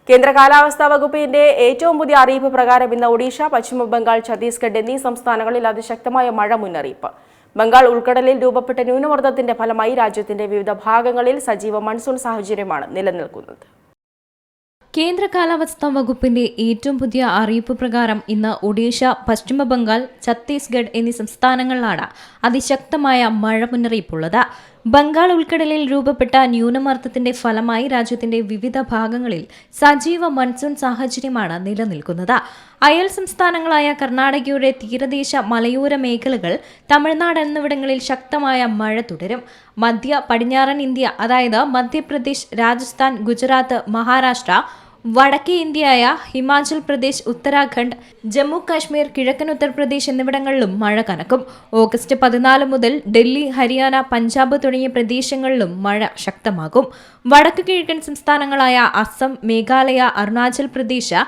കേന്ദ്ര കാലാവസ്ഥാ വകുപ്പിന്റെ ഏറ്റവും പുതിയ അറിയിപ്പ് പ്രകാരം ഇന്ന് ഒഡീഷ, പശ്ചിമ ബംഗാൾ, ഛത്തീസ്ഗഡ് എന്നീ സംസ്ഥാനങ്ങളിൽ അതിശക്തമായ മഴ മുന്നറിയിപ്പ്. ബംഗാൾ ഉൾക്കടലിൽ രൂപപ്പെട്ട ന്യൂനമർദ്ദത്തിന്റെ ഫലമായി രാജ്യത്തിന്റെ വിവിധ ഭാഗങ്ങളിൽ സജീവ മൺസൂൺ സാഹചര്യമാണ് നിലനിൽക്കുന്നത്. കേന്ദ്ര കാലാവസ്ഥാ വകുപ്പിന്റെ ഏറ്റവും പുതിയ അറിയിപ്പ് പ്രകാരം ഇന്ന് ഒഡീഷ, പശ്ചിമ ബംഗാൾ, ഛത്തീസ്ഗഡ് എന്നീ സംസ്ഥാനങ്ങളിലാണ് അതിശക്തമായ മഴ മുന്നറിയിപ്പുള്ളത്. ബംഗാൾ ഉൾക്കടലിൽ രൂപപ്പെട്ട ന്യൂനമർദ്ദത്തിന്റെ ഫലമായി രാജ്യത്തിന്റെ വിവിധ ഭാഗങ്ങളിൽ സജീവ മൺസൂൺ സാഹചര്യമാണ് നിലനിൽക്കുന്നത്. അയൽ സംസ്ഥാനങ്ങളായ കർണാടകയുടെ തീരദേശ മലയോര മേഖലകൾ, തമിഴ്നാട് എന്നിവിടങ്ങളിൽ ശക്തമായ മഴ തുടരും. മധ്യ പടിഞ്ഞാറൻ ഇന്ത്യ, അതായത് മധ്യപ്രദേശ്, രാജസ്ഥാൻ, ഗുജറാത്ത്, മഹാരാഷ്ട്ര, വടക്കേ ഇന്ത്യയായ ഹിമാചൽ പ്രദേശ്, ഉത്തരാഖണ്ഡ്, ജമ്മു കാശ്മീർ, കിഴക്കൻ ഉത്തർപ്രദേശ് എന്നിവിടങ്ങളിലും മഴ കനക്കും. ഓഗസ്റ്റ് 14 മുതൽ ഡൽഹി, ഹരിയാന, പഞ്ചാബ് തുടങ്ങിയ പ്രദേശങ്ങളിലും മഴ ശക്തമാകും. വടക്ക് കിഴക്കൻ സംസ്ഥാനങ്ങളായ അസം, മേഘാലയ, അരുണാചൽ പ്രദേശ്,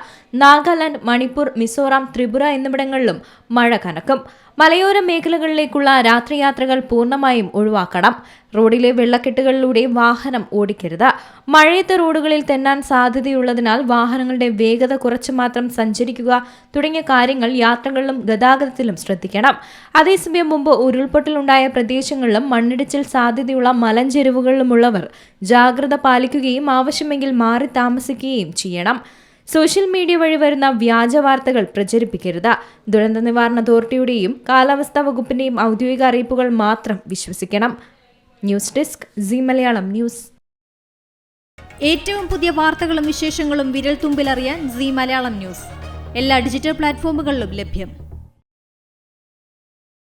നാഗാലാൻഡ്, മണിപ്പൂർ, മിസോറാം, ത്രിപുര എന്നിവിടങ്ങളിലും മഴ കനക്കും. മലയോര മേഖലകളിലേക്കുള്ള രാത്രിയാത്രകൾ പൂർണ്ണമായും ഒഴിവാക്കണം. റോഡിലെ വെള്ളക്കെട്ടുകളിലൂടെ വാഹനം ഓടിക്കരുത്. മഴയത്ത് റോഡുകളിൽ തെന്നാൻ സാധ്യതയുള്ളതിനാൽ വാഹനങ്ങളുടെ വേഗത കുറച്ച് മാത്രം സഞ്ചരിക്കുക തുടങ്ങിയ കാര്യങ്ങൾ യാത്രകളിലും ഗതാഗതത്തിലും ശ്രദ്ധിക്കണം. അതേസമയം മുമ്പ് ഉരുൾപൊട്ടലുണ്ടായ പ്രദേശങ്ങളിലും മണ്ണിടിച്ചിൽ സാധ്യതയുള്ള മലഞ്ചെരുവുകളിലുമുള്ളവർ ജാഗ്രത പാലിക്കുകയും ആവശ്യമെങ്കിൽ മാറി താമസിക്കുകയും ചെയ്യണം. സോഷ്യൽ മീഡിയ വഴി വരുന്ന വ്യാജ വാർത്തകൾ പ്രചരിപ്പിക്കരുത്. ദുരന്ത നിവാരണ അതോറിറ്റിയുടെയും കാലാവസ്ഥാ വകുപ്പിന്റെയും ഔദ്യോഗിക അറിയിപ്പുകൾ മാത്രം വിശ്വസിക്കണം. News desk, Zee Malayalam news. ഏറ്റവും പുതിയ വാർത്തകളും വിശേഷങ്ങളും വിരൽ തുമ്പിലറിയാൻ സീ മലയാളം ന്യൂസ് എല്ലാ ഡിജിറ്റൽ പ്ലാറ്റ്ഫോമുകളിലും ലഭ്യം.